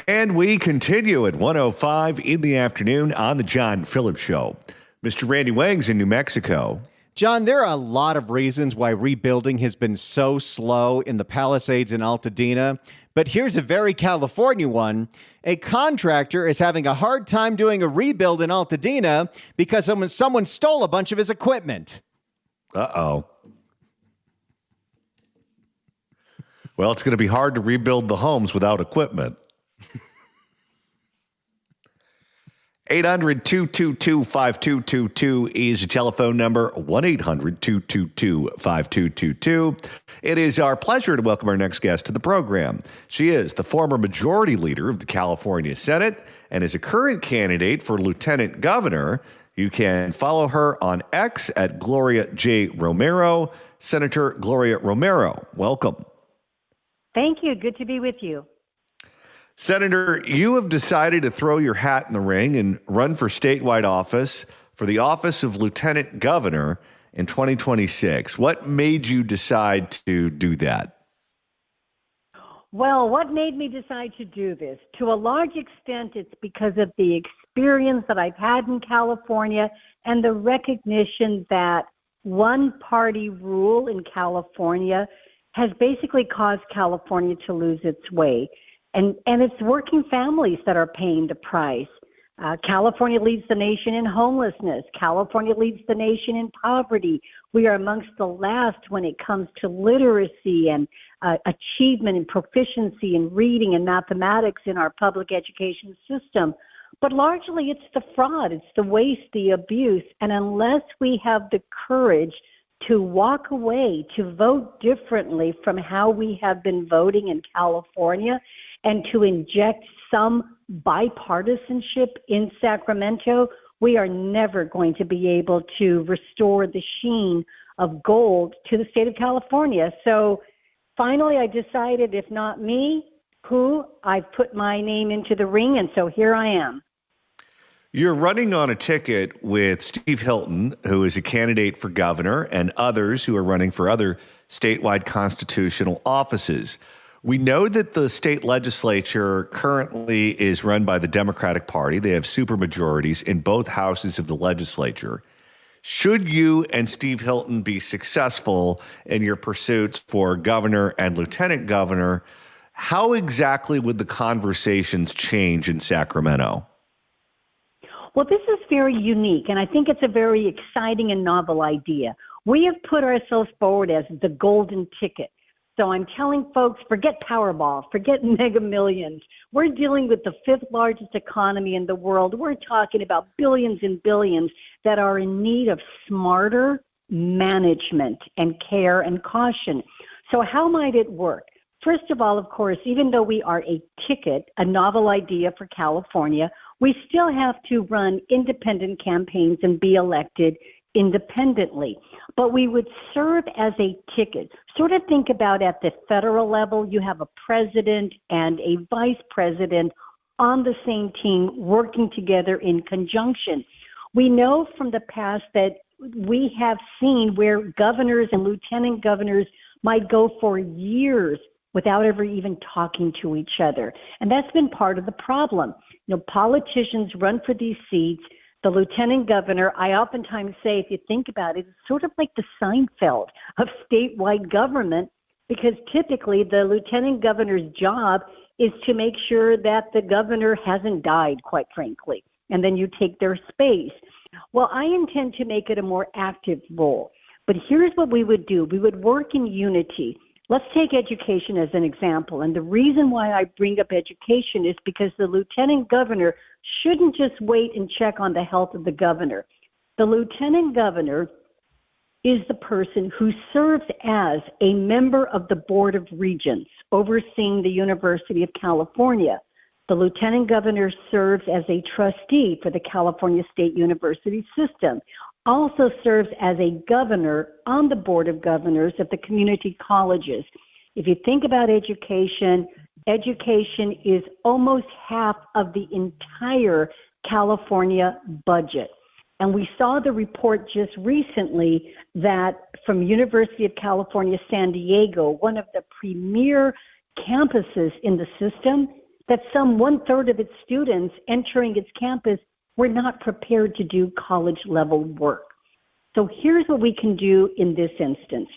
And we continue at 1:05 in the afternoon on the John Phillips Show. Mr. Randy Wang's in New Mexico. John, there are a lot of reasons why rebuilding has been so slow in the Palisades in Altadena, but here's a very California one. A contractor is having a hard time doing a rebuild in Altadena because someone stole a bunch of his equipment. Uh-oh. Well, it's going to be hard to rebuild the homes without equipment. 800-222-5222 is the telephone number, 1-800-222-5222. It is our pleasure to welcome our next guest to the program. She is the former majority leader of the California Senate and is a current candidate for lieutenant governor. You can follow her on X at Gloria J. Romero. Senator Gloria Romero, welcome. Thank you. Good to be with you. Senator, you have decided to throw your hat in the ring and run for statewide office for the office of Lieutenant Governor in 2026. What made you decide to do that? Well, what made me decide to do this? To a large extent, it's because of the experience that I've had in California and the recognition that one-party rule in California has basically caused California to lose its way. And it's working families that are paying the price. California leads the nation in homelessness. California leads the nation in poverty. We are amongst the last when it comes to literacy and achievement and proficiency in reading and mathematics in our public education system. But largely it's the fraud, it's the waste, the abuse. And unless we have the courage to walk away, to vote differently from how we have been voting in California, and to inject some bipartisanship in Sacramento, we are never going to be able to restore the sheen of gold to the state of California. So finally, I decided, if not me, who? I've put my name into the ring, and so here I am. You're running on a ticket with Steve Hilton, who is a candidate for governor, and others who are running for other statewide constitutional offices. We know that the state legislature currently is run by the Democratic Party. They have supermajorities in both houses of the legislature. Should you and Steve Hilton be successful in your pursuits for governor and lieutenant governor, how exactly would the conversations change in Sacramento? Well, this is very unique, and I think it's a very exciting and novel idea. We have put ourselves forward as the golden ticket. So I'm telling folks, forget Powerball, forget Mega Millions. We're dealing with the fifth largest economy in the world. We're talking about billions and billions that are in need of smarter management and care and caution. So how might it work? First of all, of course, even though we are a ticket, a novel idea for California, we still have to run independent campaigns and be elected independently. But we would serve as a ticket. Sort of think about at the federal level, you have a president and a vice president on the same team working together in conjunction. We know from the past that we have seen where governors and lieutenant governors might go for years without ever even talking to each other. And that's been part of the problem. You know, politicians run for these seats. The lieutenant governor, I oftentimes say, if you think about it, it's sort of like the Seinfeld of statewide government, because typically the lieutenant governor's job is to make sure that the governor hasn't died, quite frankly, and then you take their space. Well, I intend to make it a more active role, but here's what we would do. We would work in unity. Let's take education as an example. And the reason why I bring up education is because the lieutenant governor shouldn't just wait and check on the health of the governor. The lieutenant governor is the person who serves as a member of the Board of Regents overseeing the University of California. The lieutenant governor serves as a trustee for the California State University system, also serves as a governor on the Board of Governors of the community colleges. If you think about education, education is almost half of the entire California budget. And we saw the report just recently that from University of California, San Diego, one of the premier campuses in the system, that some 1/3 of its students entering its campus were not prepared to do college-level work. So here's what we can do in this instance.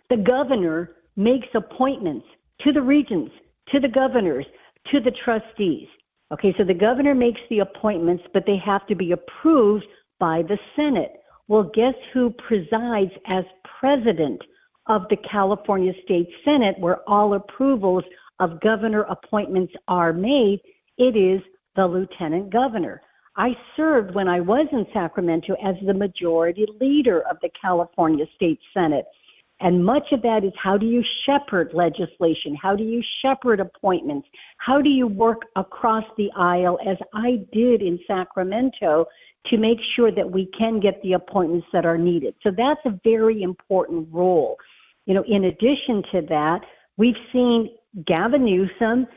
The governor makes appointments to the regents, to the governors, to the trustees. Okay, so the governor makes the appointments, but they have to be approved by the Senate. Well, guess who presides as president of the California State Senate, where all approvals of governor appointments are made? It is the lieutenant governor. I served when I was in Sacramento as the majority leader of the California State Senate. And much of that is, how do you shepherd legislation? How do you shepherd appointments? How do you work across the aisle, as I did in Sacramento, to make sure that we can get the appointments that are needed? So that's a very important role. You know, in addition to that, we've seen Gavin Newsom,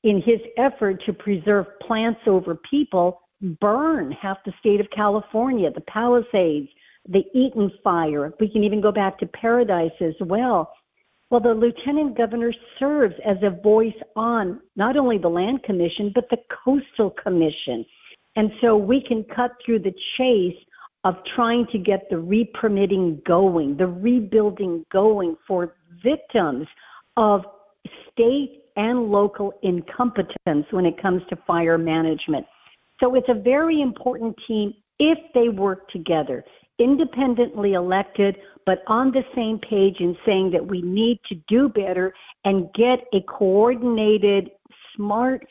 in his effort to preserve plants over people, burn half the state of California, the Palisades, the Eaton fire. We can even go back to Paradise as well. Well, the lieutenant governor serves as a voice on not only the Land Commission, but the Coastal Commission. And so we can cut through the chase of trying to get the re-permitting going, the rebuilding going for victims of state and local incompetence when it comes to fire management. So it's a very important team if they work together, independently elected, but on the same page in saying that we need to do better and get a coordinated, smart,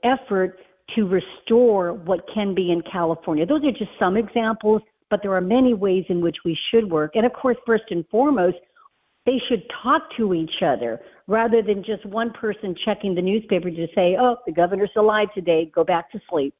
effort to restore what can be in California. Those are just some examples, but there are many ways in which we should work. And of course, first and foremost, they should talk to each other rather than just one person checking the newspaper to say, oh, the governor's alive today, go back to sleep.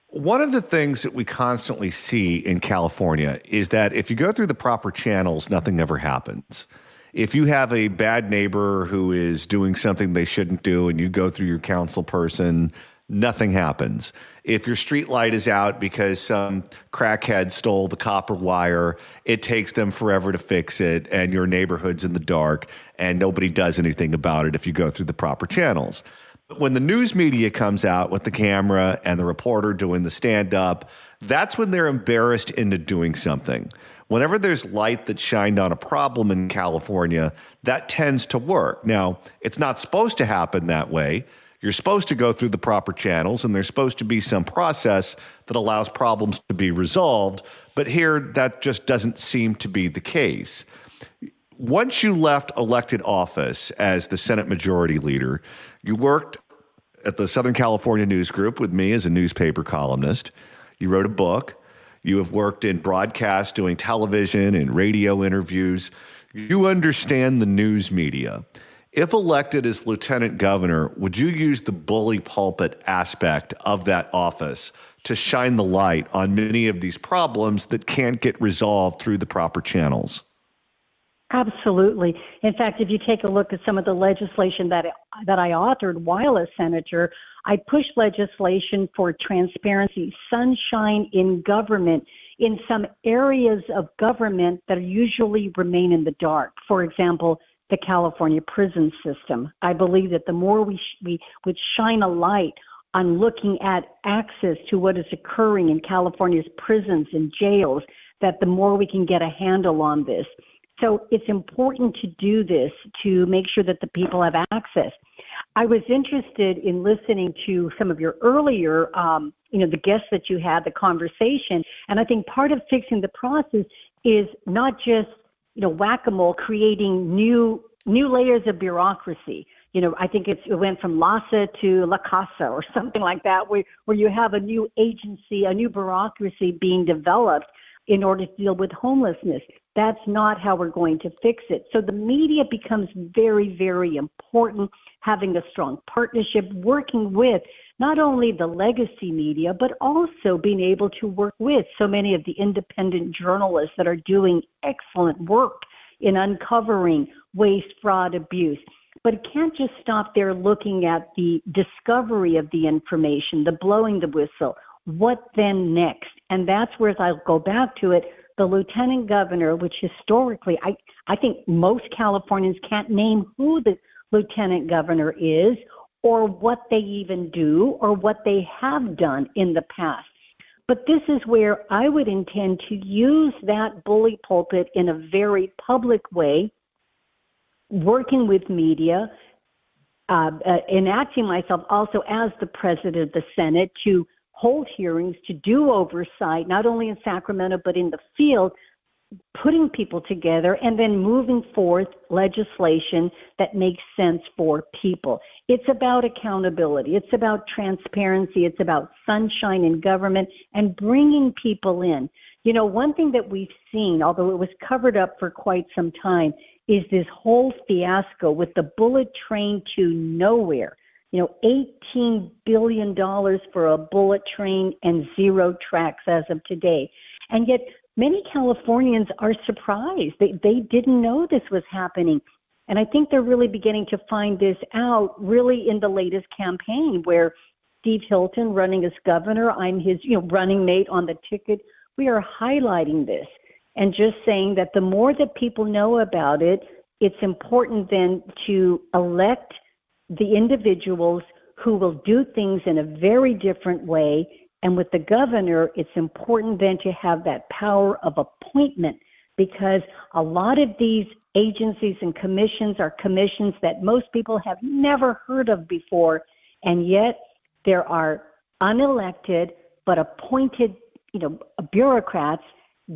One of the things that we constantly see in California is that if you go through the proper channels, nothing ever happens. If you have a bad neighbor who is doing something they shouldn't do and you go through your council person, nothing happens. If your street light is out because some crackhead stole the copper wire, it takes them forever to fix it, and your neighborhood's in the dark, and nobody does anything about it if you go through the proper channels. But when the news media comes out with the camera and the reporter doing the stand-up, that's when they're embarrassed into doing something. Whenever there's light that's shined on a problem in California, that tends to work. Now, it's not supposed to happen that way. You're supposed to go through the proper channels, and there's supposed to be some process that allows problems to be resolved. But here, that just doesn't seem to be the case. Once you left elected office as the Senate Majority Leader, you worked at the Southern California News Group with me as a newspaper columnist. You wrote a book. You have worked in broadcast, doing television and radio interviews. You understand the news media. If elected as lieutenant governor, would you use the bully pulpit aspect of that office to shine the light on many of these problems that can't get resolved through the proper channels? Absolutely. In fact, if you take a look at some of the legislation that I authored while a senator, I pushed legislation for transparency, sunshine in government, in some areas of government that usually remain in the dark. For example, the California prison system. I believe that the more we would shine a light on looking at access to what is occurring in California's prisons and jails, that the more we can get a handle on this. So it's important to do this to make sure that the people have access. I was interested in listening to some of your earlier, the guests that you had, the conversation, and I think part of fixing the process is not just whack-a-mole, creating new layers of bureaucracy. I think it went from LASA to La Casa or something like that, where you have a new agency, a new bureaucracy being developed in order to deal with homelessness. That's not how we're going to fix it. So the media becomes very, very important, having a strong partnership, working with not only the legacy media, but also being able to work with so many of the independent journalists that are doing excellent work in uncovering waste, fraud, abuse. But it can't just stop there looking at the discovery of the information, the blowing the whistle. What then next? And that's where I'll go back to it. The lieutenant governor, which historically, I think most Californians can't name who lieutenant governor is, or what they even do, or what they have done in the past. But this is where I would intend to use that bully pulpit in a very public way, working with media, enacting myself also as the president of the Senate to hold hearings, to do oversight, not only in Sacramento, but in the field, putting people together and then moving forth legislation that makes sense for people. It's about accountability. It's about transparency. It's about sunshine in government and bringing people in. You know, one thing that we've seen, although it was covered up for quite some time, is this whole fiasco with the bullet train to nowhere. You know, $18 billion for a bullet train and 0 tracks as of today. And yet many Californians are surprised. They didn't know this was happening. And I think they're really beginning to find this out really in the latest campaign where Steve Hilton running as governor, I'm his running mate on the ticket. We are highlighting this and just saying that the more that people know about it, it's important then to elect the individuals who will do things in a very different way. And with the governor, it's important then to have that power of appointment, because a lot of these agencies and commissions are commissions that most people have never heard of before. And yet there are unelected but appointed, bureaucrats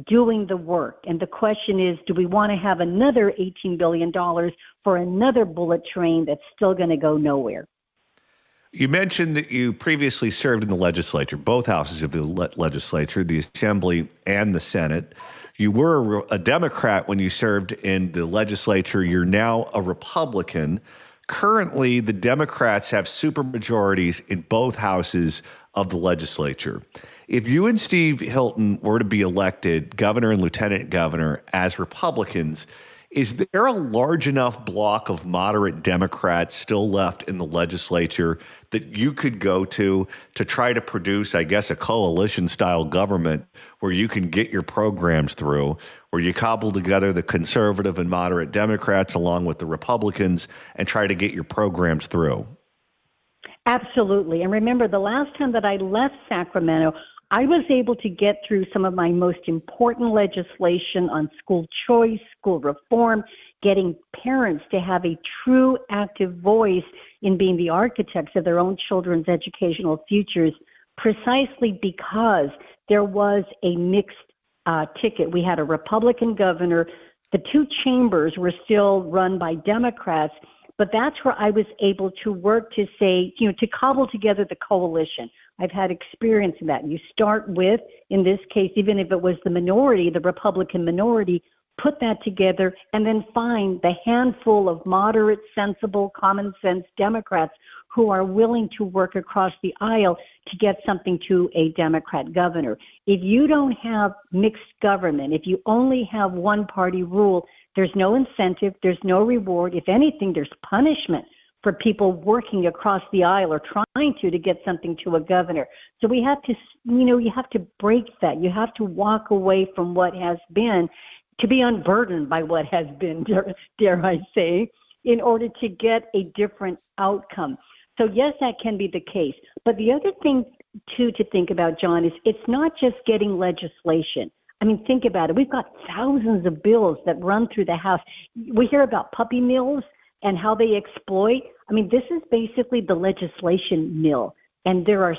doing the work. And the question is, do we want to have another $18 billion for another bullet train that's still going to go nowhere? You mentioned that you previously served in the legislature, both houses of the legislature, the Assembly and the Senate. You were a Democrat when you served in the legislature. You're now a Republican. Currently, the Democrats have supermajorities in both houses of the legislature. If you and Steve Hilton were to be elected governor and lieutenant governor as Republicans, is there a large enough block of moderate Democrats still left in the legislature that you could go to try to produce, I guess, a coalition-style government where you can get your programs through, where you cobble together the conservative and moderate Democrats along with the Republicans and try to get your programs through? Absolutely. And remember, the last time that I left Sacramento, I was able to get through some of my most important legislation on school choice, school reform, getting parents to have a true active voice in being the architects of their own children's educational futures, precisely because there was a mixed ticket. We had a Republican governor. The two chambers were still run by Democrats, but that's where I was able to work to say, to cobble together the coalition. I've had experience in that. You start with, in this case, even if it was the minority, the Republican minority, put that together and then find the handful of moderate, sensible, common sense Democrats who are willing to work across the aisle to get something to a Democrat governor. If you don't have mixed government, if you only have one party rule, there's no incentive, there's no reward. If anything, there's punishment for people working across the aisle or trying to get something to a governor. So we have to, you have to break that. You have to walk away from what has been to be unburdened by what has been, dare I say, in order to get a different outcome. So yes, that can be the case. But the other thing, too, to think about, John, is it's not just getting legislation. I mean, think about it. We've got thousands of bills that run through the House. We hear about puppy mills and how they exploit. I mean, this is basically the legislation mill. And there's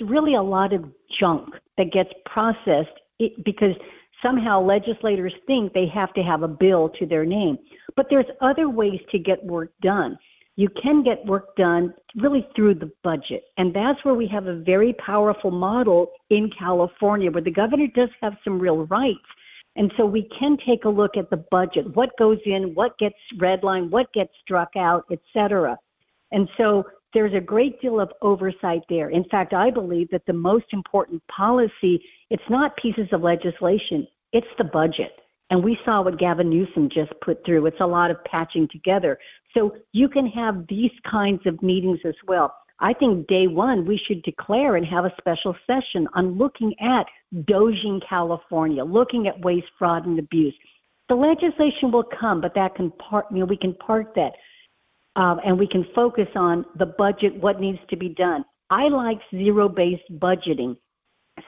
really a lot of junk that gets processed because somehow legislators think they have to have a bill to their name. But there's other ways to get work done. You can get work done really through the budget. And that's where we have a very powerful model in California where the governor does have some real rights. And so we can take a look at the budget, what goes in, what gets redlined, what gets struck out, et cetera. And so there's a great deal of oversight there. In fact, I believe that the most important policy, it's not pieces of legislation, it's the budget. And we saw what Gavin Newsom just put through. It's a lot of patching together. So you can have these kinds of meetings as well. I think day one, we should declare and have a special session on looking at doging California, looking at waste, fraud, and abuse. The legislation will come, but that can we can park that. and we can focus on the budget, what needs to be done. I like zero-based budgeting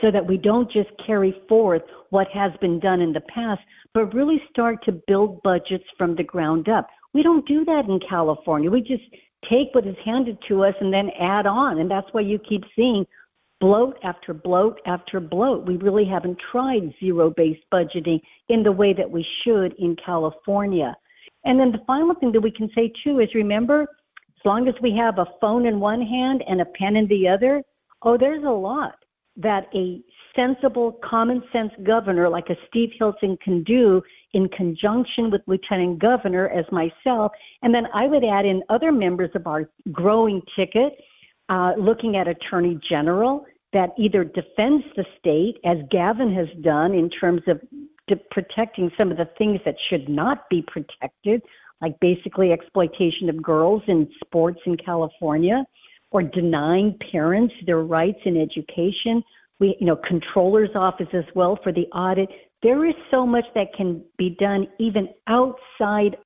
so that we don't just carry forth what has been done in the past, but really start to build budgets from the ground up. We don't do that in California. We just take what is handed to us and then add on, and that's why you keep seeing bloat after bloat after bloat. We really haven't tried zero-based budgeting in the way that we should in California. And then the final thing that we can say, too, is remember, as long as we have a phone in one hand and a pen in the other, there's a lot that a sensible, common sense governor like a Steve Hilton can do in conjunction with Lieutenant Governor as myself. And then I would add in other members of our growing ticket, looking at Attorney General that either defends the state, as Gavin has done in terms of protecting some of the things that should not be protected, like basically exploitation of girls in sports in California, or denying parents their rights in education. Controller's office as well for the audit. There is so much that can be done even outside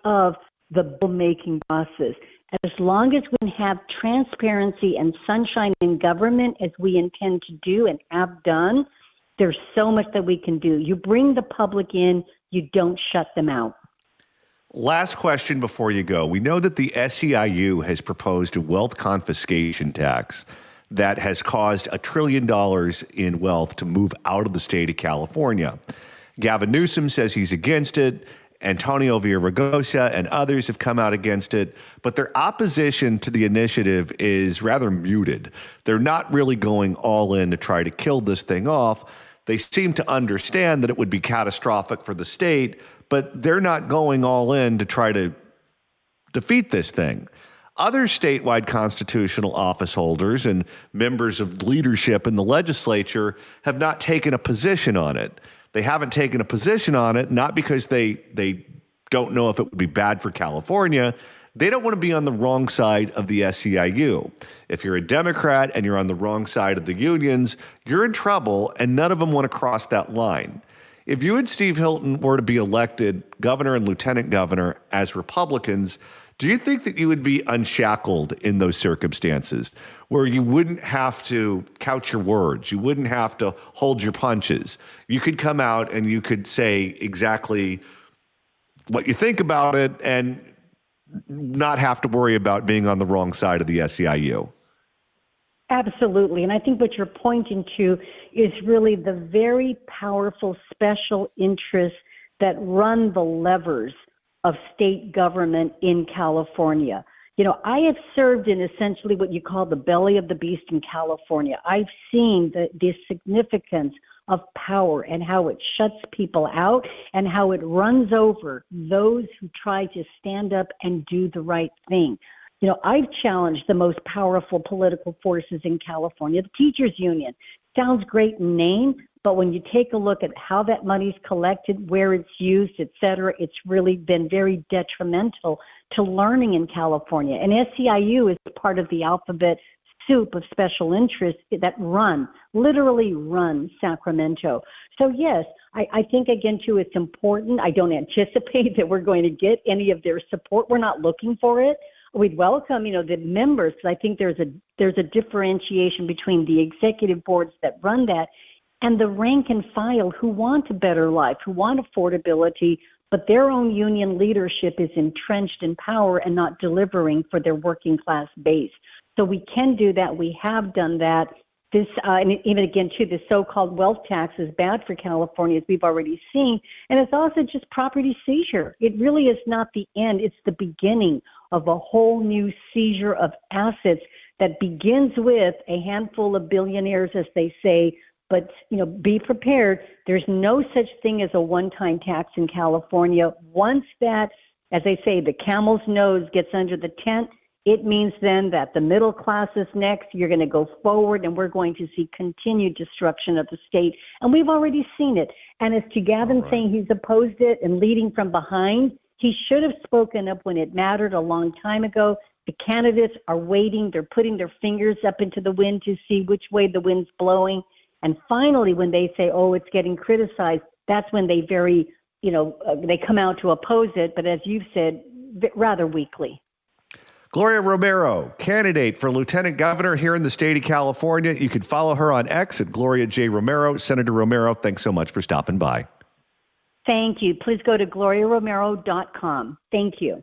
of the bill-making process. As long as we have transparency and sunshine in government, as we intend to do and have done, there's so much that we can do. You bring the public in, you don't shut them out. Last question before you go. We know that the SEIU has proposed a wealth confiscation tax that has caused $1 trillion in wealth to move out of the state of California. Gavin Newsom says he's against it. Antonio Villaraigosa and others have come out against it, but their opposition to the initiative is rather muted. They're not really going all in to try to kill this thing off. They seem to understand that it would be catastrophic for the state, but they're not going all in to try to defeat this thing. Other statewide constitutional office holders and members of leadership in the legislature have not taken a position on it. They haven't taken a position on it, not because they don't know if it would be bad for California. They don't want to be on the wrong side of the SEIU. If you're a Democrat and you're on the wrong side of the unions, you're in trouble, and none of them want to cross that line. If you and Steve Hilton were to be elected governor and lieutenant governor as Republicans, do you think that you would be unshackled in those circumstances where you wouldn't have to couch your words? You wouldn't have to hold your punches. You could come out and you could say exactly what you think about it and not have to worry about being on the wrong side of the SEIU. Absolutely. And I think what you're pointing to is really the very powerful special interests that run the levers of state government in California. I have served in essentially what you call the belly of the beast in California. I've seen the significance of power and how it shuts people out and how it runs over those who try to stand up and do the right thing. I've challenged the most powerful political forces in California, the teachers union. Sounds great in name, but when you take a look at how that money's collected, where it's used, et cetera, it's really been very detrimental to learning in California. And SEIU is part of the alphabet soup of special interests that literally run Sacramento. So yes, I think again too, it's important. I don't anticipate that we're going to get any of their support. We're not looking for it. We'd welcome, the members. I think there's a differentiation between the executive boards that run that and the rank and file who want a better life, who want affordability, but their own union leadership is entrenched in power and not delivering for their working class base. So we can do that. We have done that. This, and even again, too, the so-called wealth tax is bad for California, as we've already seen. And it's also just property seizure. It really is not the end. It's the beginning of a whole new seizure of assets that begins with a handful of billionaires, as they say. But, be prepared. There's no such thing as a one-time tax in California. Once that, as they say, the camel's nose gets under the tent, it means then that the middle class is next. You're going to go forward, and we're going to see continued destruction of the state. And we've already seen it. And as to Gavin saying he's opposed it and leading from behind, he should have spoken up when it mattered a long time ago. The candidates are waiting. They're putting their fingers up into the wind to see which way the wind's blowing. And finally, when they say, it's getting criticized, that's when they they come out to oppose it. But as you've said, rather weakly. Gloria Romero, candidate for lieutenant governor here in the state of California. You can follow her on X at Gloria J. Romero. Senator Romero, thanks so much for stopping by. Thank you. Please go to gloriaromero.com. Thank you.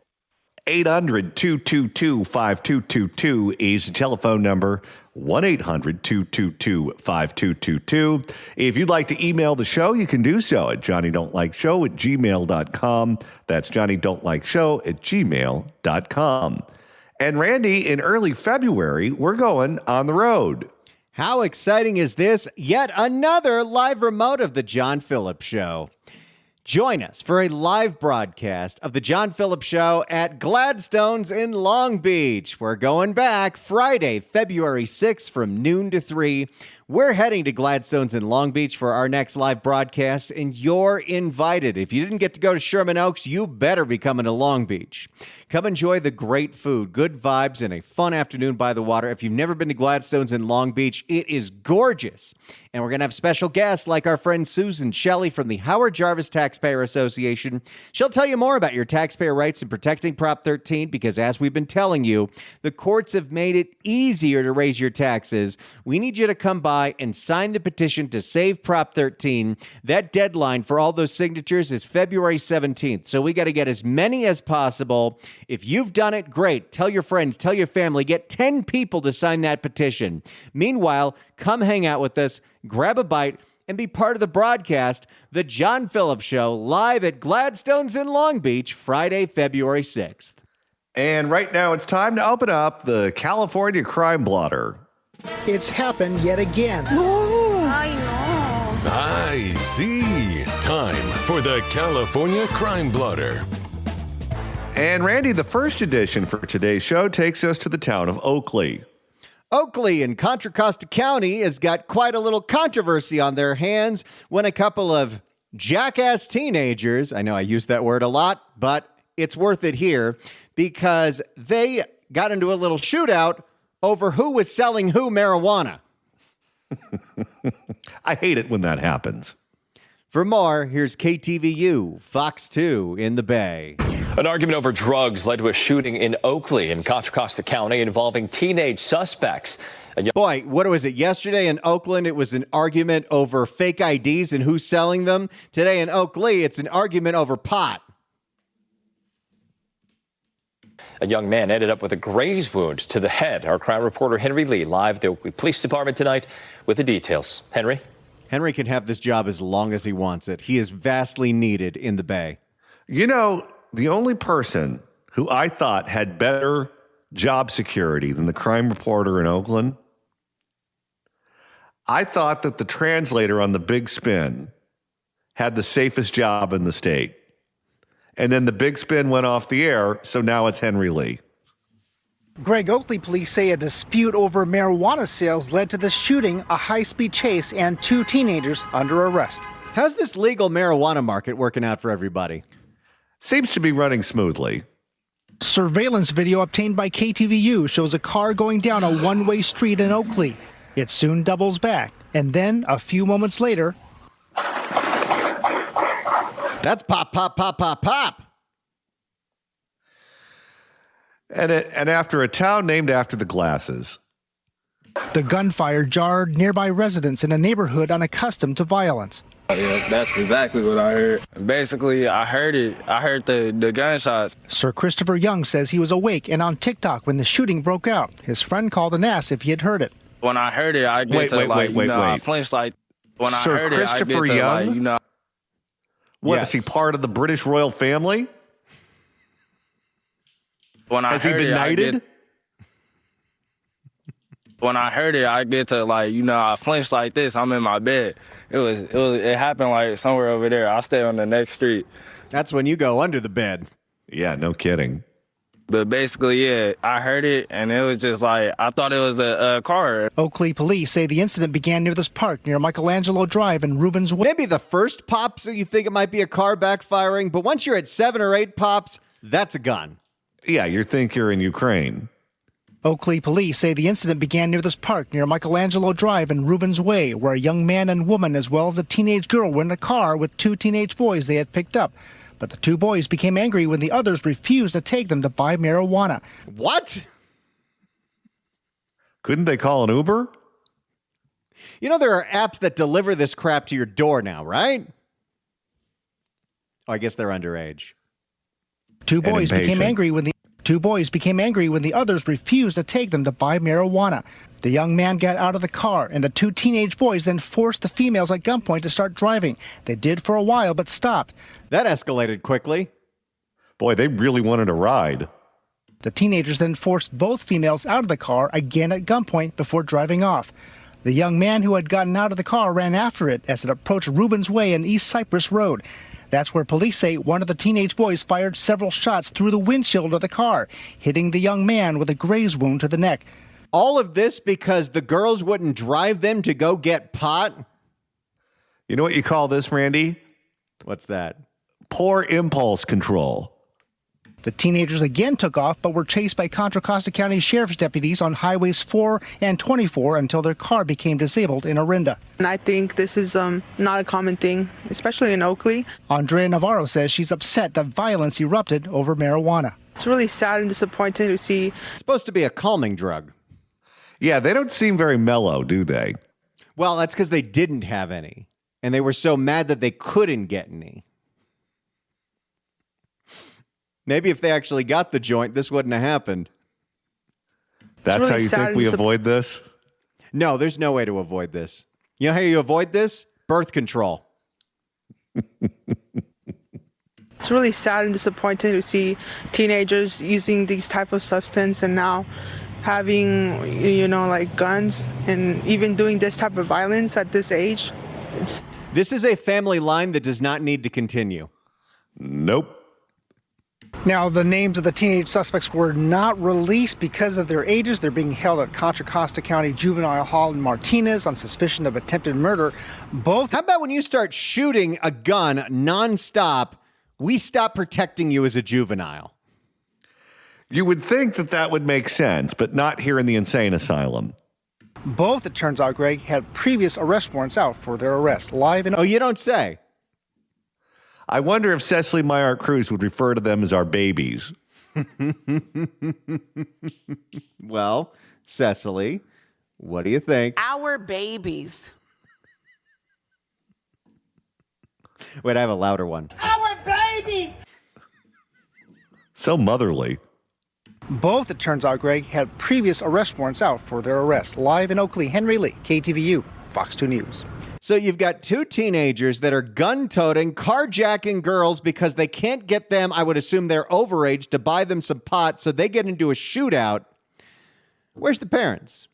800-222-5222 is the telephone number. 1-800-222-5222. If you'd like to email the show, you can do so at johnnydon'tlikeshow@gmail.com. That's johnnydon'tlikeshow@gmail.com. And Randy, in early February, we're going on the road. How exciting is this? Yet another live remote of the John Phillips Show. Join us for a live broadcast of the John Phillips Show at Gladstone's in Long Beach. We're going back Friday, February 6th from noon to 3. We're heading to Gladstone's in Long Beach for our next live broadcast, and you're invited. If you didn't get to go to Sherman Oaks, you better be coming to Long Beach. Come enjoy the great food, good vibes, and a fun afternoon by the water. If you've never been to Gladstone's in Long Beach, it is gorgeous. And we're going to have special guests like our friend Susan Shelley from the Howard Jarvis Taxpayer Association. She'll tell you more about your taxpayer rights and protecting Prop 13 because, as we've been telling you, the courts have made it easier to raise your taxes. We need you to come by and sign the petition to save Prop 13. That deadline for all those signatures is February 17th. So we got to get as many as possible. If you've done it, great. Tell your friends, tell your family, get 10 people to sign that petition. Meanwhile, come hang out with us, grab a bite, and be part of the broadcast, The John Phillips Show, live at Gladstone's in Long Beach, Friday, February 6th. And right now it's time to open up the California Crime Blotter. It's happened yet again. I see. Time for the California Crime Blotter. And Randy, the first edition for today's show takes us to the town of Oakley. Oakley in Contra Costa County has got quite a little controversy on their hands when a couple of jackass teenagers, I know I use that word a lot, but it's worth it here, because they got into a little shootout over who was selling who marijuana. I hate it when that happens. For more, here's KTVU, Fox 2 in the Bay. An argument over drugs led to a shooting in Oakley in Contra Costa County involving teenage suspects. Boy, what was it? Yesterday in Oakland, it was an argument over fake IDs and who's selling them. Today in Oakley, it's an argument over pot. A young man ended up with a graze wound to the head. Our crime reporter Henry Lee live at the Oakley Police Department tonight with the details. Henry? Henry can have this job as long as he wants it. He is vastly needed in the Bay. You know, the only person who I thought had better job security than the crime reporter in Oakland, I thought that the translator on the Big Spin had the safest job in the state. And then the Big Spin went off the air, so now it's Henry Lee. Greg, Oakley police say a dispute over marijuana sales led to the shooting, a high-speed chase, and 2 teenagers under arrest. How's this legal marijuana market working out for everybody? Seems to be running smoothly. Surveillance video obtained by KTVU shows a car going down a one-way street in Oakley. It soon doubles back, and then a few moments later, that's pop, pop, pop, pop, pop. And after a town named after the glasses. The gunfire jarred nearby residents in a neighborhood unaccustomed to violence. Yeah, that's exactly what I heard. Basically, I heard it. I heard the gunshots. Sir Christopher Young says he was awake and on TikTok when the shooting broke out. His friend called and asked if he had heard it. When I heard it, I flinched like. When Sir I heard Christopher it, I get to Young? What, Yes. is he part of the British royal family? When I Has he heard been it, knighted? When I heard it, I get to I flinched like this. I'm in my bed. It happened like somewhere over there. I stayed on the next street. That's when you go under the bed. Yeah, no kidding. But basically, yeah, I heard it, and it was just like, I thought it was a car. Oakley police say the incident began near this park near Michelangelo Drive and Rubens Way. Maybe the first pops, you think it might be a car backfiring, but once you're at 7 or 8 pops, that's a gun. Yeah, you think you're in Ukraine. Oakley police say the incident began near this park near Michelangelo Drive and Rubens Way, where a young man and woman as well as a teenage girl were in a car with 2 teenage boys they had picked up. But the two boys became angry when the others refused to take them to buy marijuana. What? Couldn't they call an Uber? You know, there are apps that deliver this crap to your door now, right? Oh, I guess they're underage. Two boys became angry when the others refused to take them to buy marijuana. The young man got out of the car, and the two teenage boys then forced the females at gunpoint to start driving. They did for a while, but stopped. That escalated quickly. Boy, they really wanted a ride. The teenagers then forced both females out of the car, again at gunpoint, before driving off. The young man who had gotten out of the car ran after it as it approached Rubens Way and East Cypress Road. That's where police say one of the teenage boys fired several shots through the windshield of the car, hitting the young man with a graze wound to the neck. All of this because the girls wouldn't drive them to go get pot? You know what you call this, Randy? What's that? Poor impulse control. The teenagers again took off, but were chased by Contra Costa County Sheriff's deputies on Highways 4 and 24 until their car became disabled in Orinda. And I think this is not a common thing, especially in Oakley. Andrea Navarro says she's upset that violence erupted over marijuana. It's really sad and disappointing to see. It's supposed to be a calming drug. Yeah, they don't seem very mellow, do they? Well, that's because they didn't have any, and they were so mad that they couldn't get any. Maybe if they actually got the joint, this wouldn't have happened. That's really how you think we avoid this? No, there's no way to avoid this. You know how you avoid this? Birth control. It's really sad and disappointing to see teenagers using these type of substance and now having, like guns and even doing this type of violence at this age. This is a family line that does not need to continue. Nope. Now, the names of the teenage suspects were not released because of their ages. They're being held at Contra Costa County Juvenile Hall in Martinez on suspicion of attempted murder. How about when you start shooting a gun nonstop, we stop protecting you as a juvenile? You would think that would make sense, but not here in the insane asylum. Both, it turns out, Greg, had previous arrest warrants out for their arrest. Live in... Oh, you don't say. I wonder if Cecily Myart Cruz would refer to them as our babies. Well, Cecily, what do you think? Our babies. Wait, I have a louder one. Our babies. So motherly. Both, it turns out, Greg, had previous arrest warrants out for their arrest. Live in Oakley, Henry Lee, KTVU, Fox 2 News. So you've got two teenagers that are gun-toting, carjacking girls because they can't get them, I would assume they're overage, to buy them some pot, so they get into a shootout. Where's the parents?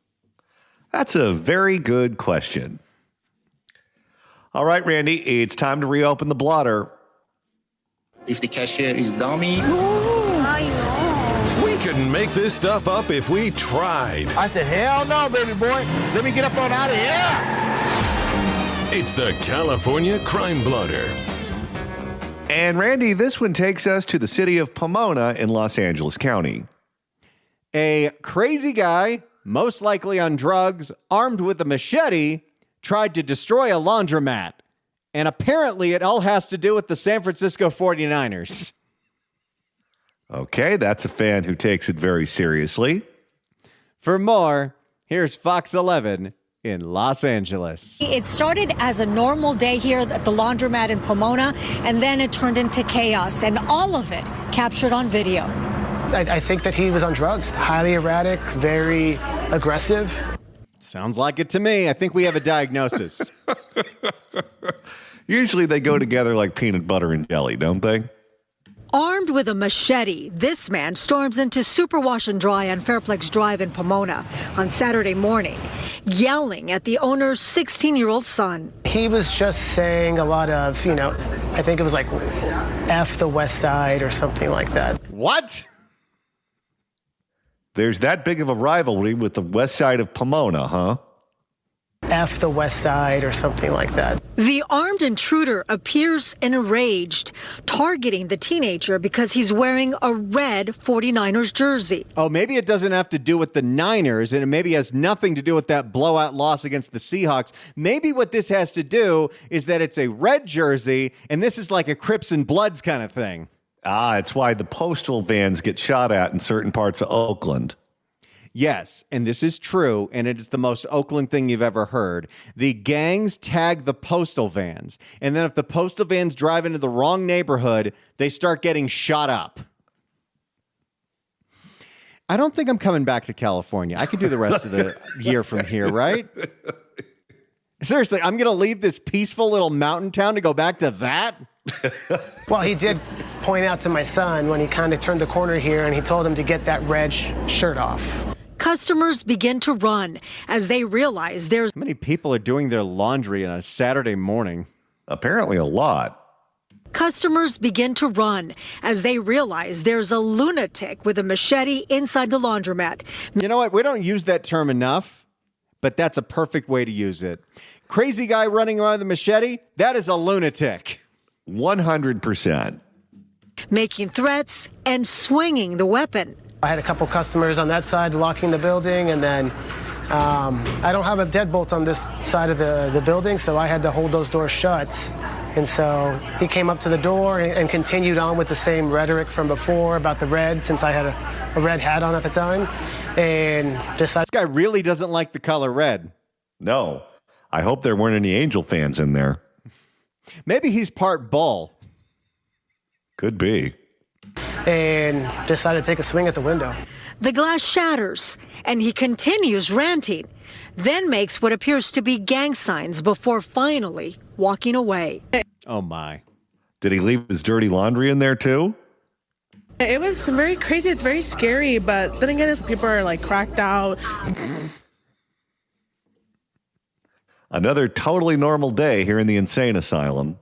That's a very good question. All right, Randy, it's time to reopen the blotter. If the cashier is dummy. We couldn't make this stuff up if we tried. I said, hell no, baby boy. Let me get up on out of here. It's the California Crime Blotter. And Randy, this one takes us to the city of Pomona in Los Angeles County. A crazy guy, most likely on drugs, armed with a machete, tried to destroy a laundromat. And apparently it all has to do with the San Francisco 49ers. Okay, that's a fan who takes it very seriously. For more, here's Fox 11 in Los Angeles. It started as a normal day here at the laundromat in Pomona, and then it turned into chaos, and all of it captured on video. I think that he was on drugs. Highly erratic, very aggressive. Sounds like it to me. I think we have a diagnosis. Usually they go together like peanut butter and jelly, don't they? Armed with a machete, this man storms into Super Wash and Dry on Fairplex Drive in Pomona on Saturday morning, yelling at the owner's 16-year-old son. He was just saying a lot of, I think it was like F the West Side or something like that. What? There's that big of a rivalry with the west side of Pomona, huh? F the West Side or something like that. The armed intruder appears enraged, targeting the teenager because he's wearing a red 49ers jersey. Oh, maybe it doesn't have to do with the Niners, and it maybe has nothing to do with that blowout loss against the Seahawks. Maybe what this has to do is that it's a red jersey, and this is like a Crips and Bloods kind of thing. It's why the postal vans get shot at in certain parts of Oakland. Yes, and this is true, and it is the most Oakland thing you've ever heard. The gangs tag the postal vans, and then if the postal vans drive into the wrong neighborhood, they start getting shot up. I don't think I'm coming back to California. I could do the rest of the year from here, right? Seriously, I'm going to leave this peaceful little mountain town to go back to that? Well, he did point out to my son when he kind of turned the corner here, and he told him to get that red shirt off. Customers begin to run as they realize there's... How many people are doing their laundry on a Saturday morning? Apparently a lot. Customers begin to run as they realize there's a lunatic with a machete inside the laundromat. You know what? We don't use that term enough, but that's a perfect way to use it. Crazy guy running around with a machete, that is a lunatic. 100%. Making threats and swinging the weapon. I had a couple customers on that side locking the building, and then I don't have a deadbolt on this side of the building, so I had to hold those doors shut. And so he came up to the door and continued on with the same rhetoric from before about the red, since I had a red hat on at the time, and decided... This guy really doesn't like the color red. No. I hope there weren't any Angel fans in there. Maybe he's part bull. Could be. And decided to take a swing at the window. The glass shatters, and he continues ranting, then makes what appears to be gang signs before finally walking away. Oh, my. Did he leave his dirty laundry in there, too? It was very crazy. It's very scary, but then again, people are like cracked out. Another totally normal day here in the insane asylum.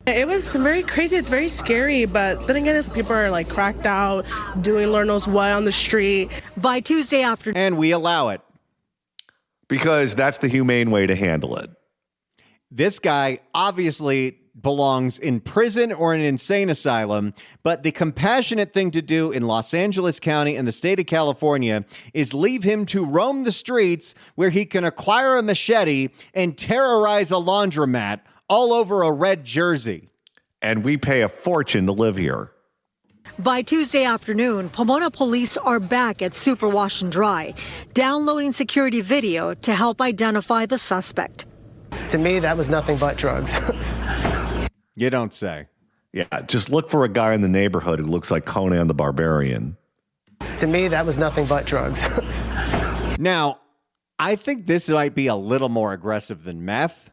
It was very crazy. It's very scary, but then again, people are like cracked out, doing Lord knows what on the street. By Tuesday afternoon. And we allow it. Because that's the humane way to handle it. This guy obviously belongs in prison or an insane asylum, but the compassionate thing to do in Los Angeles County and the state of California is leave him to roam the streets where he can acquire a machete and terrorize a laundromat all over a red jersey. And we pay a fortune to live here. By Tuesday afternoon, Pomona police are back at Super Wash and Dry, downloading security video to help identify the suspect. To me, that was nothing but drugs. You don't say. Yeah, just look for a guy in the neighborhood who looks like Conan the Barbarian. To me, that was nothing but drugs. Now, I think this might be a little more aggressive than meth.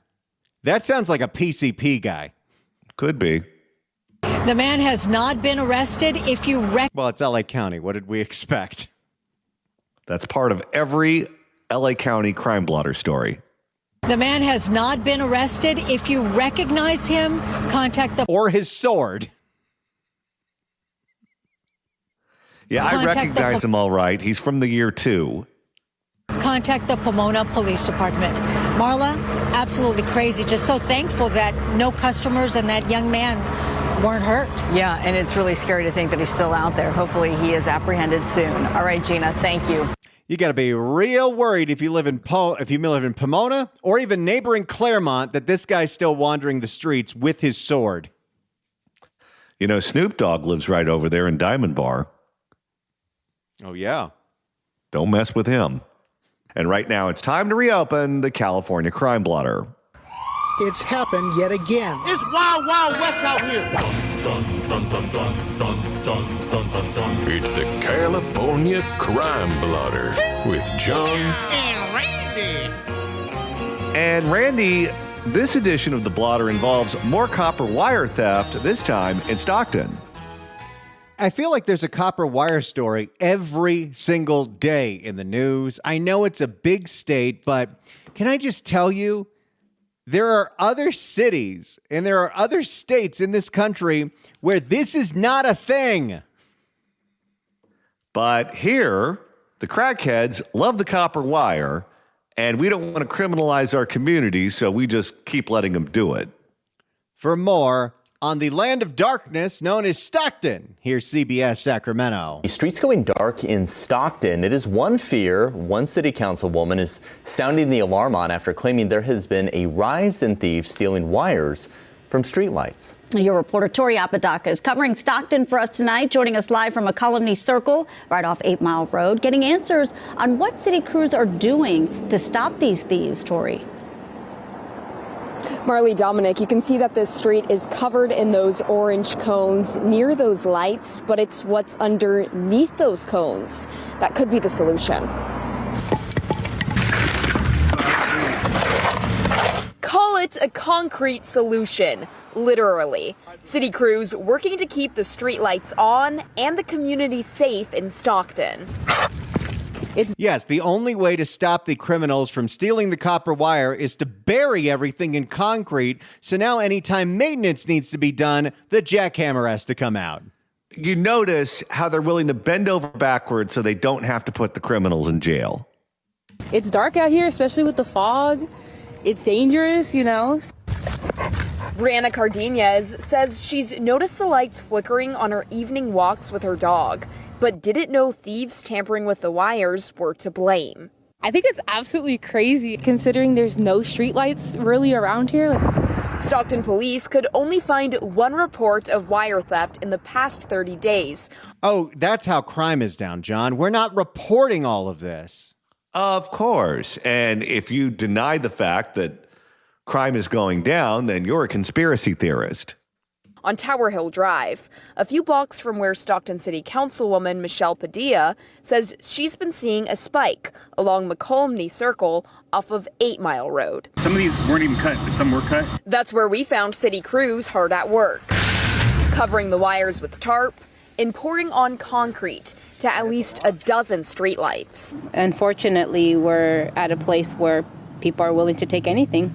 That sounds like a PCP guy. Could be. The man has not been arrested. If you Well, it's LA County. What did we expect? That's part of every LA County crime blotter story. The man has not been arrested. If you recognize him, contact the... Or his sword. Yeah, I recognize him all right. He's from the year 2. Contact the Pomona Police Department. Marla, absolutely crazy. Just so thankful that no customers and that young man weren't hurt. Yeah, and it's really scary to think that he's still out there. Hopefully he is apprehended soon. All right, Gina, thank you. You got to be real worried if you live in Pomona or even neighboring Claremont that this guy's still wandering the streets with his sword. You know, Snoop Dogg lives right over there in Diamond Bar. Oh, yeah. Don't mess with him. And right now, it's time to reopen the California Crime Blotter. It's happened yet again. It's Wild Wild West out here. It's the California Crime Blotter with John and Randy. And Randy, this edition of the Blotter involves more copper wire theft, this time in Stockton. I feel like there's a copper wire story every single day in the news. I know it's a big state, but can I just tell you, there are other cities and there are other states in this country where this is not a thing. But here, the crackheads love the copper wire, And we don't want to criminalize our community, so we just keep letting them do it. For more on the land of darkness known as Stockton, here's CBS Sacramento. The streets going dark in Stockton. It is one fear one city councilwoman is sounding the alarm on after claiming there has been a rise in thieves stealing wires from streetlights. Your reporter Tori Apodaca is covering Stockton for us tonight, joining us live from a Colony Circle right off 8 Mile Road, getting answers on what city crews are doing to stop these thieves. Tori. Marley, Dominic, you can see that this street is covered in those orange cones near those lights, but it's what's underneath those cones that could be the solution. Call it a concrete solution, literally. City crews working to keep the streetlights on and the community safe in Stockton. Yes, the only way to stop the criminals from stealing the copper wire is to bury everything in concrete. So now anytime maintenance needs to be done, the jackhammer has to come out. You notice how they're willing to bend over backwards so they don't have to put the criminals in jail. It's dark out here, especially with the fog. It's dangerous, you know. Brianna Cardenas says she's noticed the lights flickering on her evening walks with her dog, but didn't know thieves tampering with the wires were to blame. I think it's absolutely crazy considering there's no streetlights really around here. Stockton police could only find one report of wire theft in the past 30 days. Oh, that's how crime is down, John. We're not reporting all of this. Of course. And if you deny the fact that crime is going down, then you're a conspiracy theorist. On Tower Hill Drive, a few blocks from where Stockton City Councilwoman Michelle Padilla says she's been seeing a spike along McColmney Circle off of 8 Mile Road. Some of these weren't even cut, but some were cut. That's where we found city crews hard at work, covering the wires with tarp and pouring on concrete to at least a dozen streetlights. Unfortunately, we're at a place where people are willing to take anything.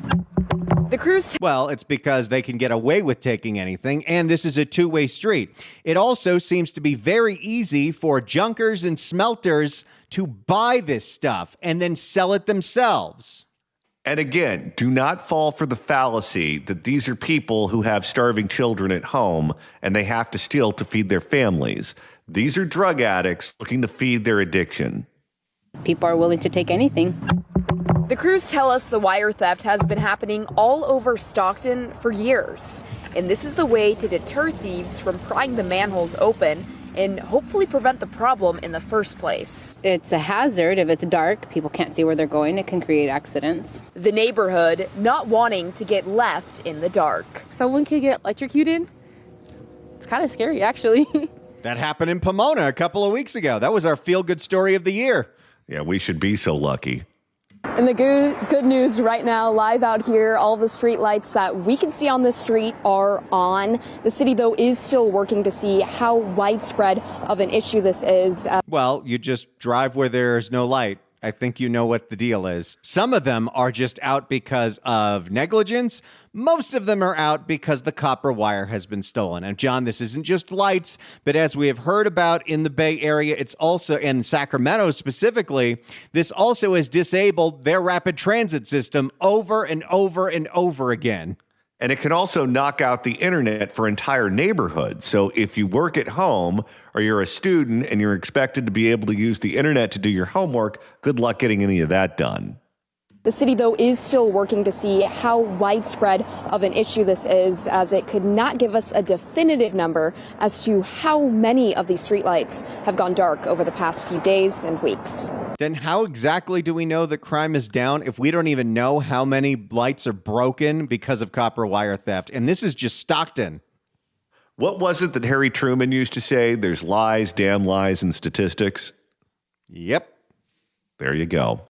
The crews. Well, it's because they can get away with taking anything, and this is a two-way street. It also seems to be very easy for junkers and smelters to buy this stuff and then sell it themselves. And again, do not fall for the fallacy that these are people who have starving children at home and they have to steal to feed their families. These are drug addicts looking to feed their addiction. People are willing to take anything. The crews tell us the wire theft has been happening all over Stockton for years. And this is the way to deter thieves from prying the manholes open and hopefully prevent the problem in the first place. It's a hazard. If it's dark, people can't see where they're going. It can create accidents. The neighborhood not wanting to get left in the dark. Someone could get electrocuted. It's kind of scary, actually. That happened in Pomona a couple of weeks ago. That was our feel-good story of the year. Yeah, we should be so lucky. And the good news right now, live out here, all the street lights that we can see on the street are on. The city, though, is still working to see how widespread of an issue this is. Well, you just drive where there's no light. I think you know what the deal is. Some of them are just out because of negligence. Most of them are out because the copper wire has been stolen. And John, this isn't just lights, but as we have heard about in the Bay Area, it's also in Sacramento specifically, this also has disabled their rapid transit system over and over and over again. And it can also knock out the internet for entire neighborhoods. So if you work at home or you're a student and you're expected to be able to use the internet to do your homework, good luck getting any of that done. The city, though, is still working to see how widespread of an issue this is, as it could not give us a definitive number as to how many of these streetlights have gone dark over the past few days and weeks. Then how exactly do we know that crime is down if we don't even know how many lights are broken because of copper wire theft? And this is just Stockton. What was it that Harry Truman used to say? There's lies, damn lies, and statistics. Yep. There you go.